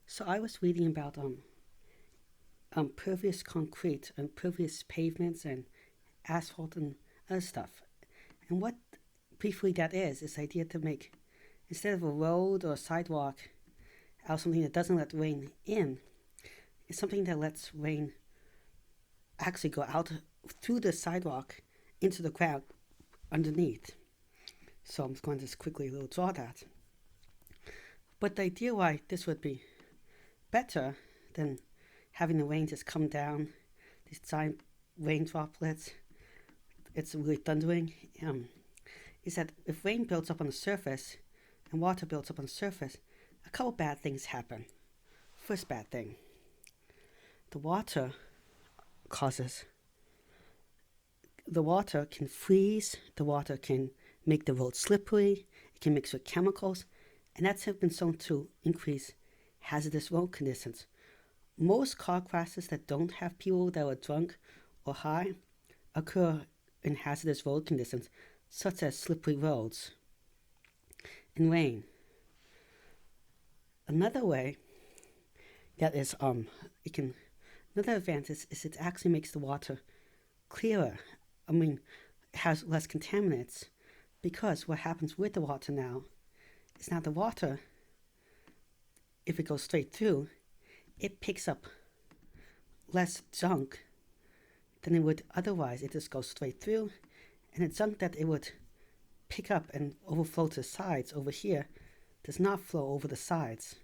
So I was reading about pervious concrete and pervious pavements and asphalt and other stuff. And what briefly that is the idea to make, instead of a road or a sidewalk out of something that doesn't let rain in, it's something that lets rain actually go out through the sidewalk into the ground underneath. So I'm just going to just quickly draw that. But the idea why this would be better than having the rain just come down, these giant rain droplets, it's really thundering, is that if rain builds up on the surface and water builds up on the surface, a couple bad things happen. First bad thing, the water can freeze, the water can make the road slippery, it can mix with chemicals, and that's been shown to increase hazardous road conditions. Most car crashes that don't have people that are drunk or high occur in hazardous road conditions, such as slippery roads and rain. Another way that is another advantage is it actually makes the water clearer. It has less contaminants, because what happens with the water now is now the water, if it goes straight through, it picks up less junk than it would otherwise. It just goes straight through, and the junk that it would pick up and overflow to the sides over here does not flow over the sides.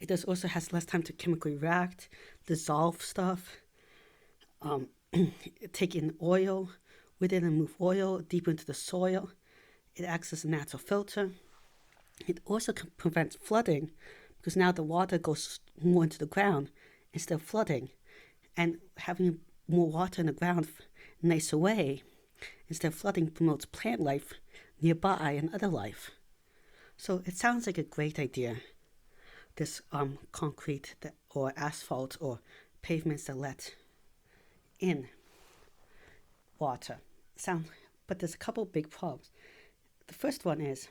It does also has less time to chemically react, dissolve stuff, take in oil with it and move oil deeper into the soil. It acts as a natural filter. It also can prevent flooding, because now the water goes more into the ground instead of flooding, and having more water in the ground nicer way instead of flooding promotes plant life nearby and other life. So it sounds like a great idea, this concrete or asphalt or pavements that let in water. But there's a couple big problems. The first one is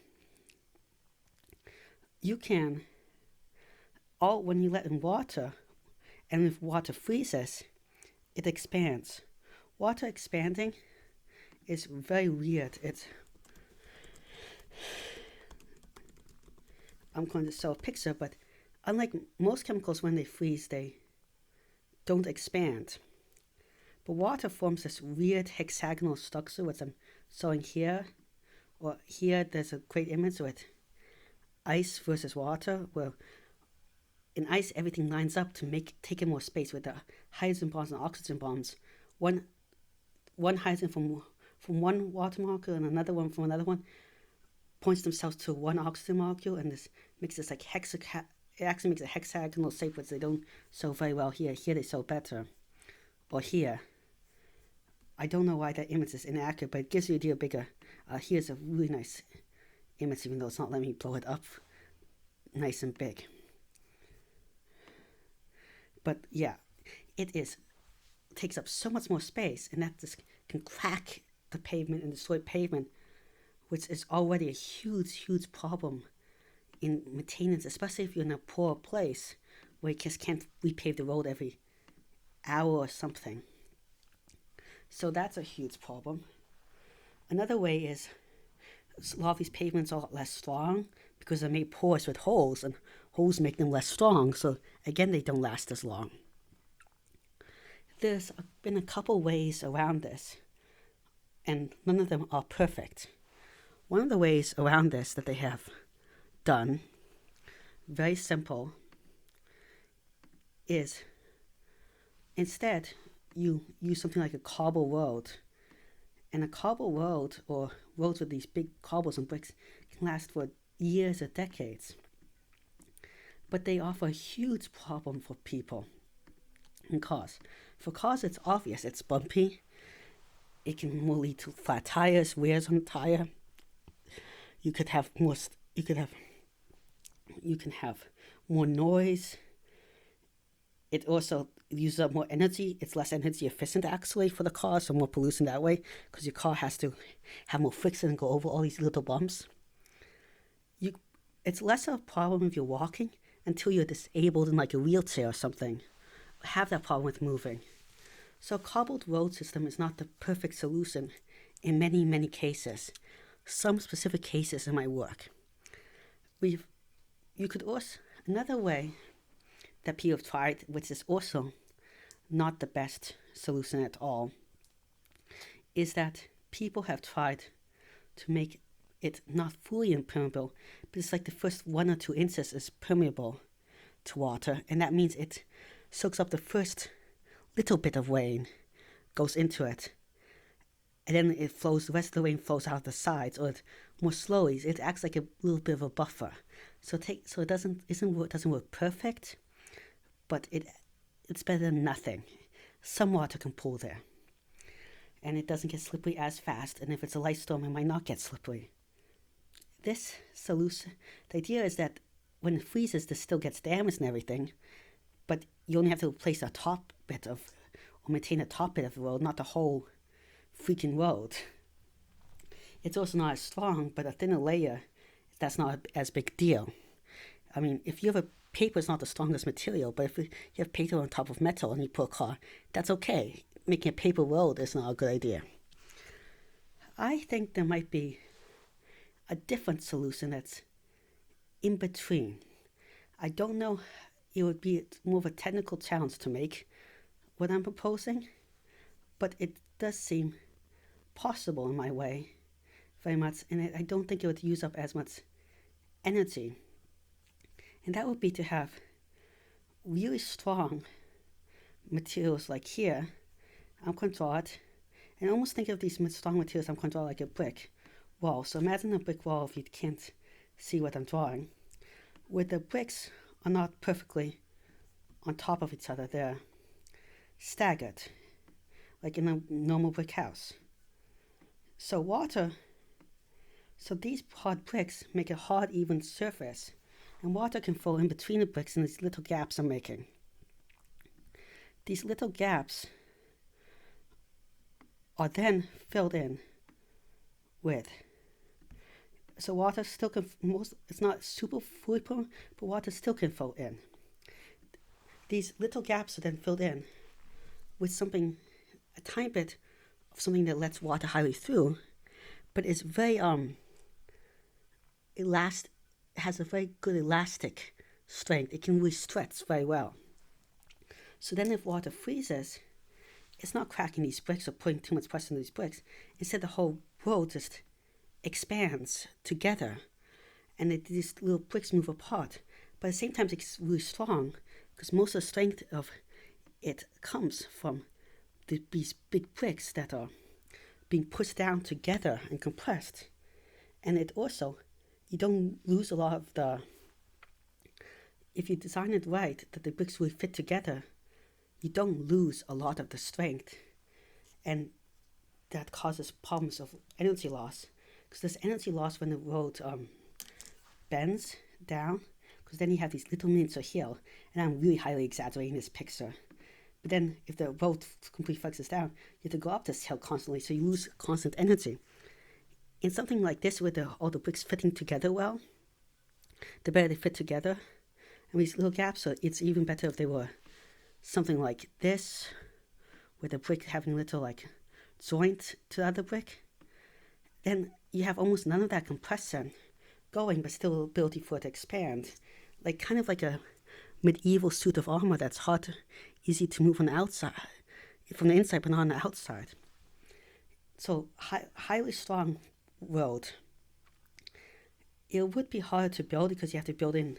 when you let in water, and if water freezes, it expands. Water expanding is very weird. I'm going to show a picture, but unlike most chemicals, when they freeze, they don't expand. But water forms this weird hexagonal structure, which I'm showing here. Or here, there's a great image with ice versus water, where in ice everything lines up to take in more space with the hydrogen bonds and oxygen bonds. One hydrogen from one water molecule and another one from another one points themselves to one oxygen molecule, and this makes this like it actually makes a hexagonal shape, which they don't show very well here. Here they show better. Or here. I don't know why that image is inaccurate, but it gives you the idea bigger. Here's a really nice image, even though it's not letting me blow it up nice and big. But yeah, it takes up so much more space, and that just can crack the pavement and destroy pavement, which is already a huge problem in maintenance, especially if you're in a poor place where you just can't repave the road every hour or something. So that's a huge problem. Another way is a lot of these pavements are a lot less strong because they're made porous with holes, and holes make them less strong, so again they don't last as long. There's been a couple ways around this, and none of them are perfect. One of the ways around this that they have done, very simple, is instead you use something like a cobble road. And a cobble road, or roads with these big cobbles and bricks, can last for years or decades. But they offer a huge problem for people and cars. For cars, it's obvious. It's bumpy. It can more lead to flat tires, wears on the tire. You can have more noise. It also uses up more energy. It's less energy efficient actually for the car, so more pollution that way, because your car has to have more friction and go over all these little bumps. It's less of a problem if you're walking until you're disabled in like a wheelchair or something, have that problem with moving. So a cobbled road system is not the perfect solution in many, many cases. Some specific cases it might work. You could also, another way that people have tried, which is also not the best solution at all, is that people have tried to make it not fully impermeable, but it's like the first 1 or 2 inches is permeable to water, and that means it soaks up the first little bit of rain, goes into it, and then it flows, the rest of the rain flows out the sides, or more slowly. It acts like a little bit of a buffer. So it doesn't work perfect, but it's better than nothing. Some water can pool there, and it doesn't get slippery as fast, and if it's a light storm, it might not get slippery. This solution, the idea is that when it freezes, this still gets damaged and everything, but you only have to replace a top bit of, or maintain a top bit of the road, not the whole freaking road. It's also not as strong, but a thinner layer, that's not as big deal. I mean, if you have paper is not the strongest material, but if you have paper on top of metal and you put a car, that's okay. Making a paper road is not a good idea. I think there might be a different solution that's in between. I don't know, it would be more of a technical challenge to make what I'm proposing, but it does seem possible in my way very much, and I don't think it would use up as much energy. And that would be to have really strong materials like here. I'm going to draw it, and almost think of these strong materials I'm going to draw like a brick wall. So imagine a brick wall if you can't see what I'm drawing, where the bricks are not perfectly on top of each other. They're staggered, like in a normal brick house. So these hard bricks make a hard, even surface, and water can flow in between the bricks in these little gaps I'm making. These little gaps are then filled in with, so water still can, it's not super fully permeable, but water still can flow in. These little gaps are then filled in with something, a tiny bit of something that lets water highly through, but it's very has a very good elastic strength. It can really stretch very well. So then if water freezes, it's not cracking these bricks or putting too much pressure on these bricks. Instead, the whole road just expands together, and these little bricks move apart. But at the same time, it's really strong, because most of the strength of it comes from these big bricks that are being pushed down together and compressed. And it also, you don't lose a lot of the, if you design it right, that the bricks will fit together, you don't lose a lot of the strength. And that causes problems of energy loss, because there's energy loss when the road bends down, because then you have these little miniature hill, and I'm really highly exaggerating this picture. But then if the road completely flexes down, you have to go up this hill constantly, so you lose constant energy. In something like this, with all the bricks fitting together well, the better they fit together. And these little gaps, so it's even better if they were something like this, with the brick having a little like joint to the other brick. Then you have almost none of that compression going, but still ability for it to expand. Like kind of like a medieval suit of armor that's easy to move on the outside, from the inside, but not on the outside. So highly strong road. It would be hard to build because you have to build in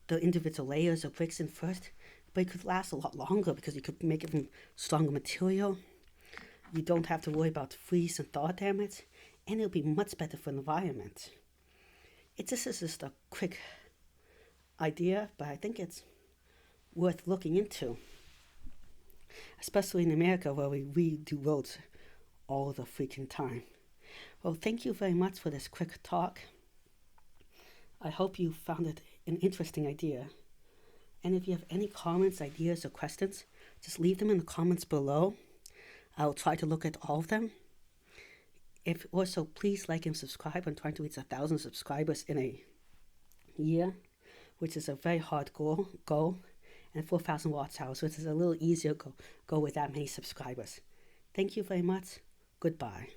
the individual layers of bricks in first, but it could last a lot longer because you could make it from stronger material. You don't have to worry about freeze and thaw damage, and it'll be much better for the environment. This is just a quick idea, but I think it's worth looking into, especially in America where we redo roads all the freaking time. Well, thank you very much for this quick talk. I hope you found it an interesting idea. And if you have any comments, ideas, or questions, just leave them in the comments below. I'll try to look at all of them. If also, please like and subscribe. I'm trying to reach 1,000 subscribers in a year. which is a very hard goal, and 4,000 watts hours, which is a little easier go with that many subscribers. Thank you very much. Goodbye.